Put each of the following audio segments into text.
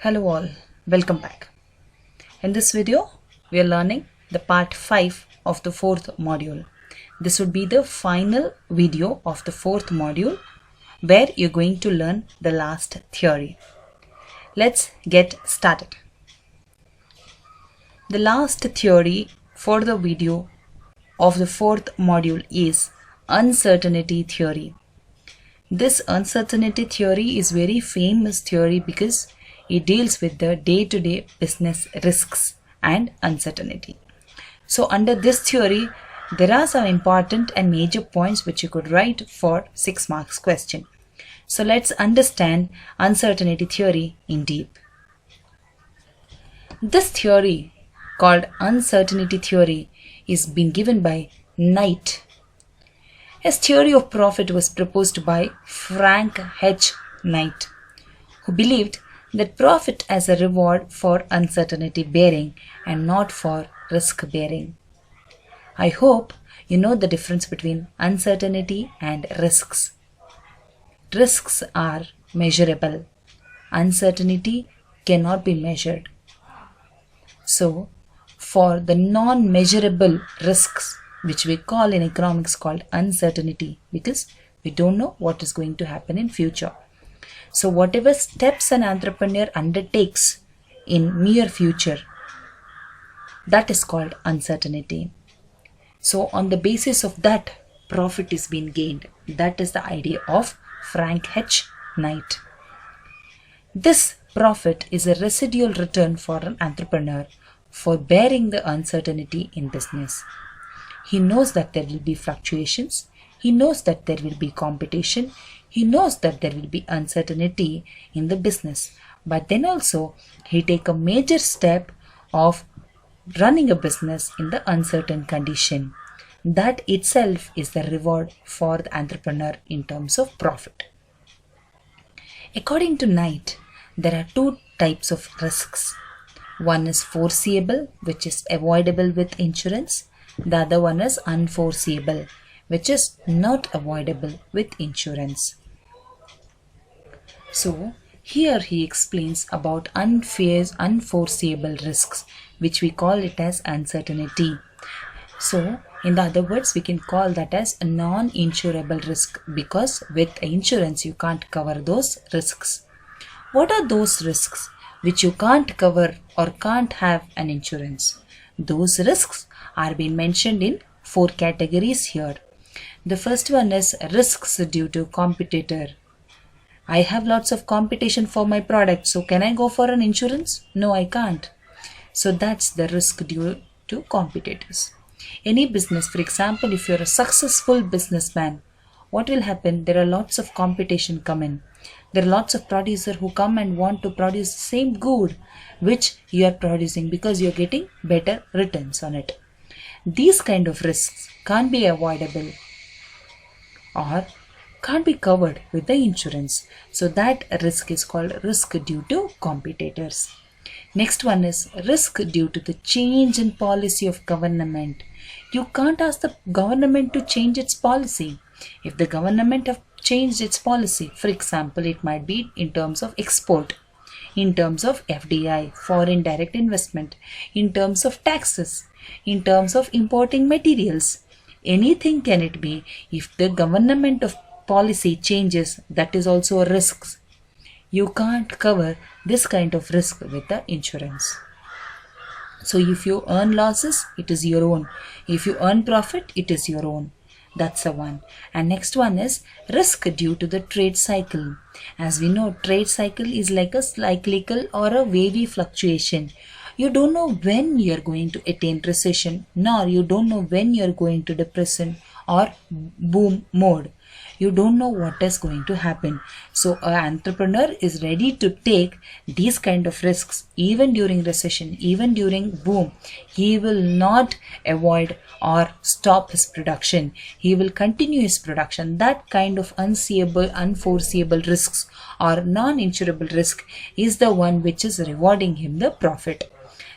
Hello all, welcome back. In this video, we are learning the part 5 of the 4th module. This would be the final video of the 4th module where you're going to learn the last theory. Let's get started. The last theory for the video of the 4th module is uncertainty theory. This uncertainty theory is very famous theory because it deals with the day-to-day business risks and uncertainty. So under this theory, there are some important and major points which you could write for 6 marks question. So let's understand uncertainty theory in deep. This theory called uncertainty theory is being given by Knight. His theory of profit was proposed by Frank H. Knight, who believed that profit as a reward for uncertainty bearing and not for risk bearing. I hope you know the difference between uncertainty and risks. Risks are measurable. Uncertainty cannot be measured. So, for the non-measurable risks, which we call in economics called uncertainty, because we don't know what is going to happen in future. So whatever steps an entrepreneur undertakes in near future, that is called uncertainty. So on the basis of that, profit is being gained. That is the idea of Frank H. Knight. This profit is a residual return for an entrepreneur for bearing the uncertainty in business. He knows that there will be fluctuations. He knows that there will be competition. He knows that there will be uncertainty in the business. But then also, he take a major step of running a business in the uncertain condition. That itself is the reward for the entrepreneur in terms of profit. According to Knight, there are 2 types of risks. One is foreseeable, which is avoidable with insurance. The other one is unforeseeable, which is not avoidable with insurance. So, here he explains about unforeseeable risks, which we call it as uncertainty. So, in the other words, we can call that as a non-insurable risk because with insurance you can't cover those risks. What are those risks which you can't cover or can't have an insurance? Those risks are being mentioned in 4 categories here. The first one is risks due to competitor. I have lots of competition for my product, so can I go for an insurance? No, I can't. So that's the risk due to competitors. Any business, for example, if you're a successful businessman, what will happen? There are lots of competition come in. There are lots of producers who come and want to produce the same good which you are producing because you're getting better returns on it. These kind of risks can't be avoidable or can't be covered with the insurance. So that risk is called risk due to competitors. Next one is risk due to the change in policy of government. You can't ask the government to change its policy. If the government have changed its policy, for example, it might be in terms of export, in terms of FDI, foreign direct investment, in terms of taxes, in terms of importing materials. Anything can it be. If the government of policy changes, that is also a risk. You can't cover this kind of risk with the insurance. So if you earn losses, it is your own. If you earn profit, it is your own. That's the one. And next one is risk due to the trade cycle. As we know, trade cycle is like a cyclical or a wavy fluctuation. You don't know when you're going to attain recession, nor you don't know when you're going to depression or boom mode. You don't know what is going to happen. So an entrepreneur is ready to take these kind of risks even during recession, even during boom. He will not avoid or stop his production. He will continue his production. That kind of unforeseeable risks or non-insurable risk is the one which is rewarding him the profit.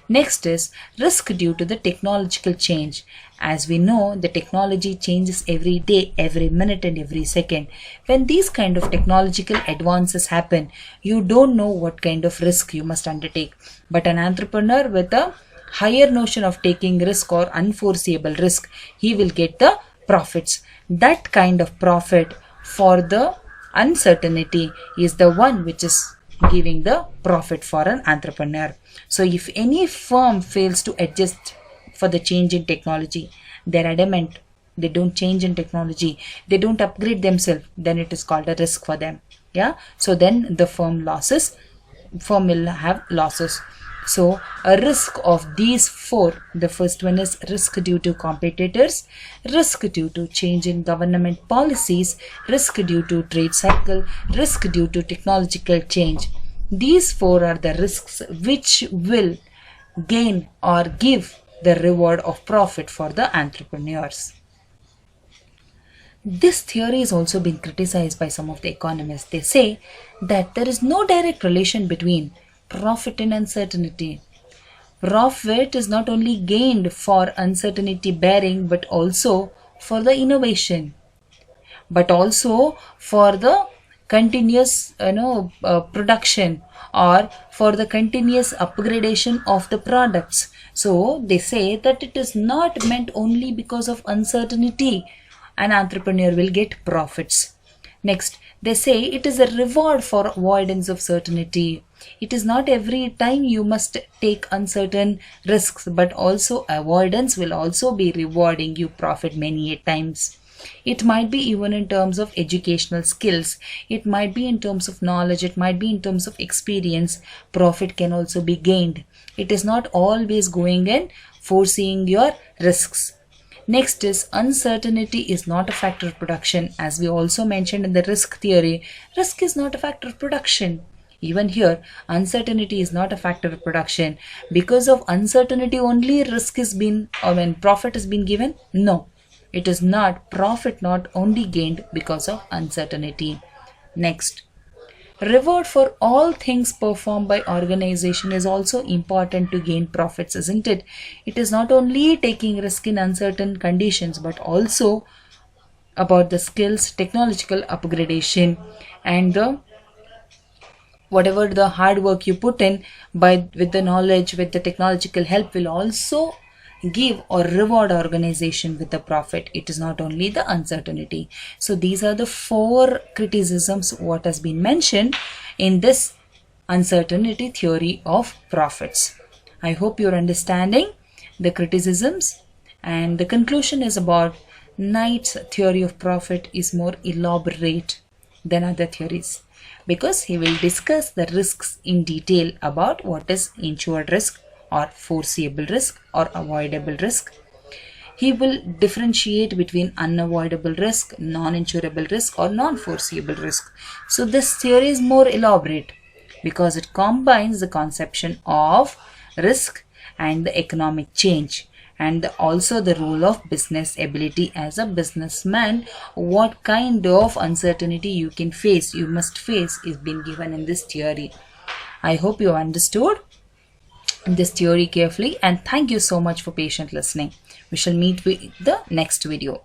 Next is risk due to the technological change. As we know, the technology changes every day, every minute and every second. When these kind of technological advances happen, you don't know what kind of risk you must undertake. But an entrepreneur with a higher notion of taking risk or unforeseeable risk, he will get the profits. That kind of profit for the uncertainty is the one which is giving the profit for an entrepreneur. So if any firm fails to adjust for the change in technology, they're adamant, they don't change in technology, they don't upgrade themselves, then it is called a risk for them. Yeah, so then the firm will have losses. So a risk of these four, the first one is risk due to competitors, risk due to change in government policies, risk due to trade cycle, risk due to technological change. These four are the risks which will gain or give the reward of profit for the entrepreneurs. This theory has also been criticized by some of the economists. They say that there is no direct relation between profit and uncertainty. Profit is not only gained for uncertainty bearing, but also for the innovation, but also for the continuous production or for the continuous upgradation of the products. So they say that it is not meant only because of uncertainty an entrepreneur will get profits. Next, they say it is a reward for avoidance of certainty. It is not every time you must take uncertain risks, but also avoidance will also be rewarding you profit many a times. It might be even in terms of educational skills, it might be in terms of knowledge, it might be in terms of experience. Profit can also be gained. It is not always going and foreseeing your risks. Next is uncertainty is not a factor of production. As we also mentioned in the risk theory, risk is not a factor of production. Even here, uncertainty is not a factor of production. Because of uncertainty only profit has been given? No, it is not. Profit not only gained because of uncertainty. Next, reward for all things performed by organization is also important to gain profits, isn't it? It is not only taking risk in uncertain conditions, but also about the skills, technological upgradation, and whatever the hard work you put in with the knowledge, with the technological help will also give or reward organization with the profit. It is not only the uncertainty. So these are the four criticisms what has been mentioned in this uncertainty theory of profits. I hope you're understanding the criticisms, and the conclusion is about Knight's theory of profit is more elaborate than other theories, because he will discuss the risks in detail about what is insured risk or foreseeable risk or avoidable risk. He will differentiate between unavoidable risk, non-insurable risk or non-foreseeable risk. So this theory is more elaborate because it combines the conception of risk and the economic change, and also the role of business ability. As a businessman, what kind of uncertainty you must face is being given in this theory. I hope you understood this theory carefully, and thank you so much for patient listening. We shall meet with the next video.